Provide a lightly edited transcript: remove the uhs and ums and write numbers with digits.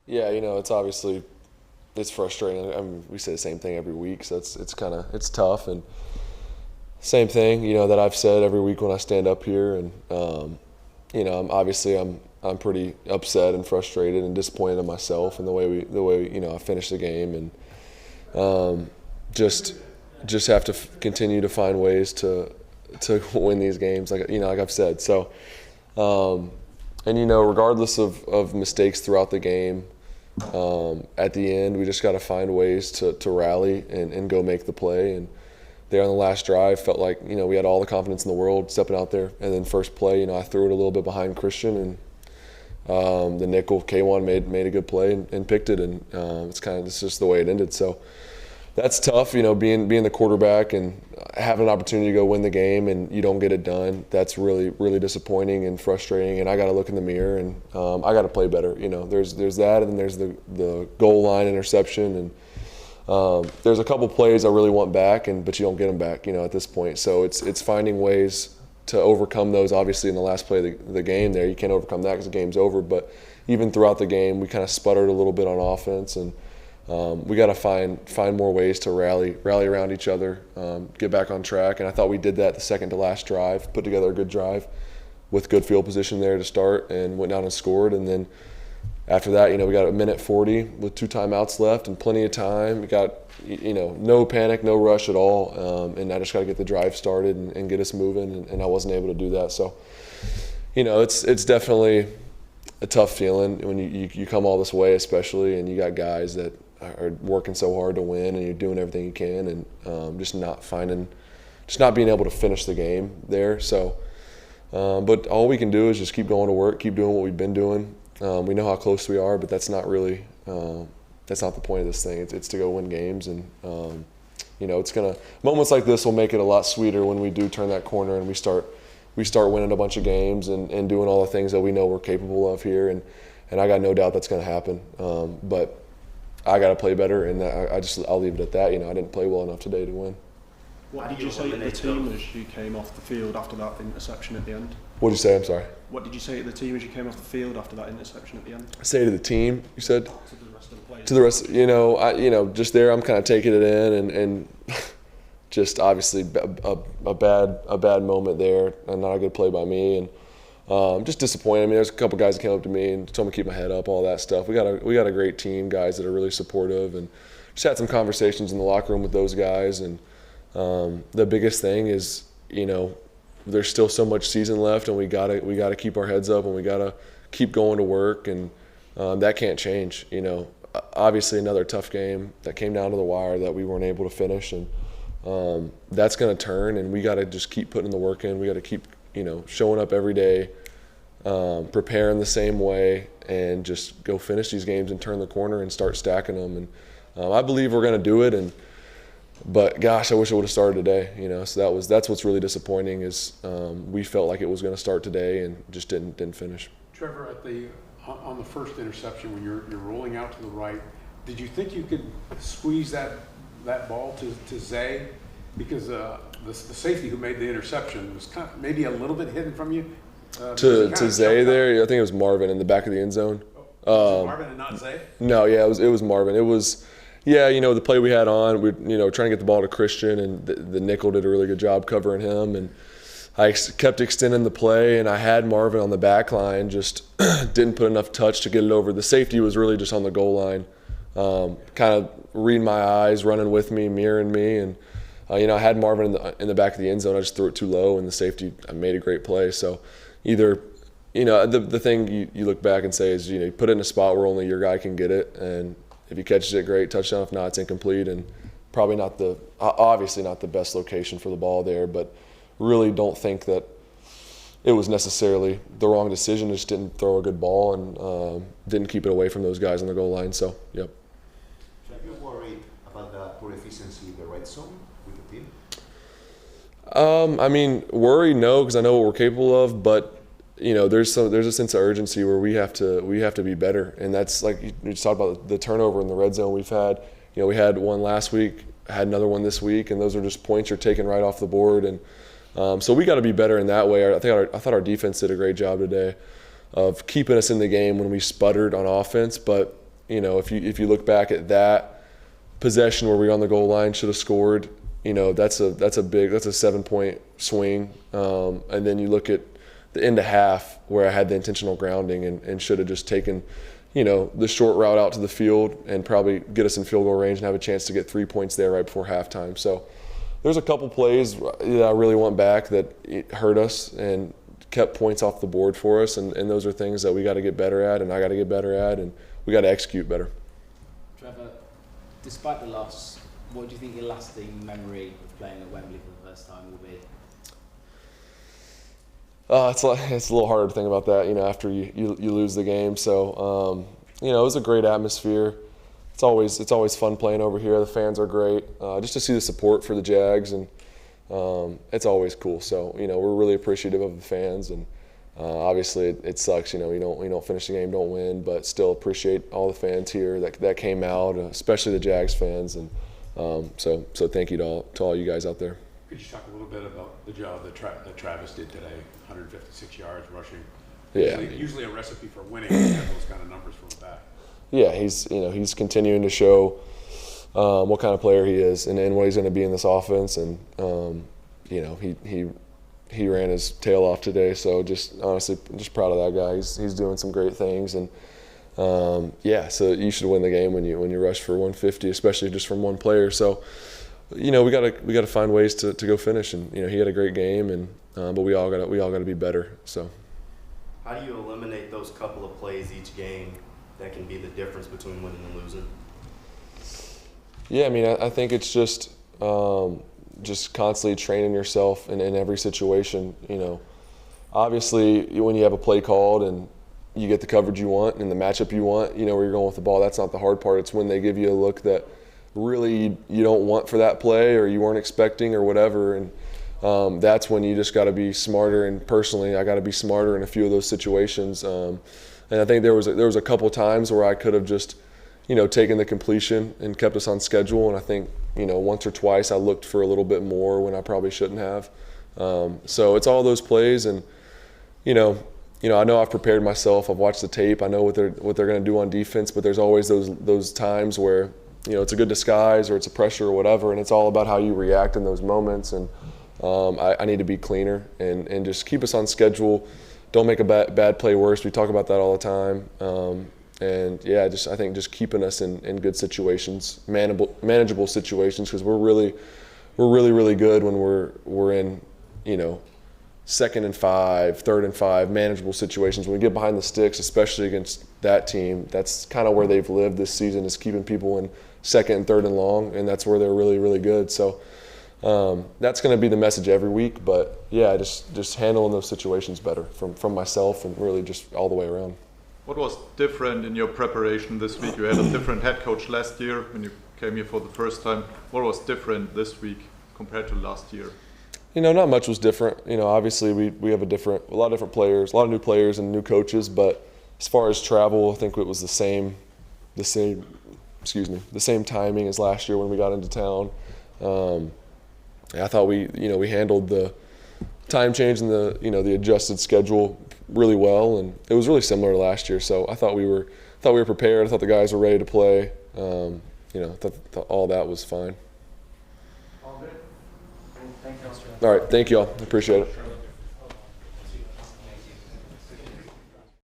Yeah, it's obviously it's frustrating. I mean, we say the same thing every week, so it's tough. And same thing, that I've said every week when I stand up here. And I'm pretty upset and frustrated and disappointed in myself and the way I finished the game. And just have to continue to find ways to win these games, like I've said. So, regardless of mistakes throughout the game, at the end we just got to find ways to rally and go make the play. And there on the last drive, felt like we had all the confidence in the world stepping out there. And then first play, I threw it a little bit behind Christian, and the nickel K1 made a good play and picked it. And it's just the way it ended. So that's tough, being the quarterback and having an opportunity to go win the game and you don't get it done. That's really, really disappointing and frustrating. And I got to look in the mirror and I got to play better. There's that, and then there's the goal line interception, and there's a couple plays I really want back, but you don't get them back, at this point. So it's finding ways to overcome those. Obviously, in the last play of the game, there you can't overcome that because the game's over. But even throughout the game, we kind of sputtered a little bit on offense, and we got to find more ways to rally around each other, get back on track. And I thought we did that the second to last drive, put together a good drive with good field position there to start, and went down and scored. And then after that, we got a minute 40 with 2 timeouts left and plenty of time. We got, no panic, no rush at all. And I just got to get the drive started and get us moving. And I wasn't able to do that. So, it's definitely a tough feeling when you come all this way, especially, and you got guys that are working so hard to win, and you're doing everything you can, and just not being able to finish the game there. So, but all we can do is just keep going to work, keep doing what we've been doing. We know how close we are, but that's not really that's not the point of this thing. It's to go win games, and moments like this will make it a lot sweeter when we do turn that corner and we start winning a bunch of games and doing all the things that we know we're capable of here. And I got no doubt that's going to happen. But I got to play better, and I'll leave it at that. I didn't play well enough today to win. What did you say to the team as you came off the field after that interception at the end? What did you say? I'm sorry. What did you say to the team as you came off the field after that interception at the end? Say to the team, you said? To the rest of the players. To the rest, just there, I'm kind of taking it in, and just obviously a bad moment there, and not a good play by me, and just disappointed. I mean, there's a couple guys that came up to me and told me to keep my head up, all that stuff. We got a great team, guys that are really supportive, and just had some conversations in the locker room with those guys. And the biggest thing is, there's still so much season left, and we gotta keep our heads up, and we gotta keep going to work, and that can't change. Obviously another tough game that came down to the wire that we weren't able to finish, and that's going to turn, and we got to just keep putting the work in. We got to keep, showing up every day, preparing the same way, and just go finish these games and turn the corner and start stacking them. And I believe we're going to do it. But gosh, I wish it would have started today. So that's what's really disappointing is we felt like it was going to start today and just didn't finish. Trevor, on the first interception, when you're rolling out to the right, did you think you could squeeze that ball to Zay? Because the safety who made the interception was kind of maybe a little bit hidden from you. To Zay there, I think it was Marvin in the back of the end zone. Was it Marvin and not Zay? No, yeah, it was Marvin. It was, the play we had on, we trying to get the ball to Christian, and the nickel did a really good job covering him, and I kept extending the play, and I had Marvin on the back line, just didn't put enough touch to get it over. The safety was really just on the goal line, kind of reading my eyes, running with me, mirroring me, and I had Marvin in the back of the end zone. I just threw it too low, and the safety made a great play. So either, the thing you look back and say is, you put it in a spot where only your guy can get it, and if he catches it, great, touchdown. If not, it's incomplete, and probably obviously not the best location for the ball there, but really don't think that it was necessarily the wrong decision. Just didn't throw a good ball and didn't keep it away from those guys on the goal line. So, yep. Have you worried about the poor efficiency in the red zone with the team? Worry, no, because I know what we're capable of. But there's a sense of urgency where we have to be better, and that's like you just talked about the turnover in the red zone we've had. We had one last week, had another one this week, and those are just points you're taking right off the board. And so we got to be better in that way. I thought our defense did a great job today of keeping us in the game when we sputtered on offense. But if you look back at that possession where we were on the goal line, should have scored, that's a 7-point swing. And then you look at the end of half where I had the intentional grounding and should have just taken, the short route out to the field and probably get us in field goal range and have a chance to get 3 points there right before halftime. So there's a couple plays that I really want back that hurt us and kept points off the board for us, and those are things that we got to get better at, and I got to get better at, and we got to execute better. Trevor, despite the loss, what do you think your lasting memory of playing at Wembley for the first time will be? It's a little harder to think about that, after you lose the game. So, it was a great atmosphere. It's always fun playing over here. The fans are great. Just to see the support for the Jags, and it's always cool. So, we're really appreciative of the fans, and obviously it sucks. We don't finish the game, don't win, but still appreciate all the fans here that came out, especially the Jags fans, and so thank you to all you guys out there. Could you talk a little bit about the job that Travis did today? 156 yards rushing. Yeah. Usually a recipe for winning when you have those kind of numbers from the back. Yeah, he's continuing to show what kind of player he is and what he's going to be in this offense, and he ran his tail off today. So honestly, just proud of that guy. He's doing some great things, and so you should win the game when you rush for 150, especially just from one player. So we got to find ways to go finish, and he had a great game, and but we all got to be better. So how do you eliminate those couple of plays each game that can be the difference between winning and losing? Yeah, I think it's just constantly training yourself in every situation. Obviously when you have a play called and you get the coverage you want and the matchup you want, where you're going with the ball, that's not the hard part. It's when they give you a look that really you don't want for that play or you weren't expecting or whatever, and that's when you just got to be smarter. And personally, I got to be smarter in a few of those situations. And I think there was a couple times where I could have just, taken the completion and kept us on schedule. And I think, once or twice I looked for a little bit more when I probably shouldn't have. So it's all those plays, and I know I've prepared myself. I've watched the tape. I know what they're going to do on defense. But there's always those times where it's a good disguise or it's a pressure or whatever, and it's all about how you react in those moments. And I need to be cleaner and just keep us on schedule. Don't make a bad play worse. We talk about that all the time. I think just keeping us in good situations, manageable situations, because we're really good when we're in, 2nd and 5, 3rd and 5, manageable situations. When we get behind the sticks, especially against that team, that's kind of where they've lived this season, is keeping people in 2nd and 3rd and long, and that's where they're really, really good. So that's going to be the message every week. But yeah, just handling those situations better from myself and really just all the way around. What was different in your preparation this week? You had a different head coach last year when you came here for the first time. What was different this week compared to last year? Not much was different. Obviously we have a lot of different players, a lot of new players and new coaches. But as far as travel, I think it was the same timing as last year when we got into town. I thought we handled the time change and the adjusted schedule really well, and it was really similar to last year. So I thought we were prepared. I thought the guys were ready to play. Thought all that was fine. All good. Thank you. All right, thank you all. Appreciate it.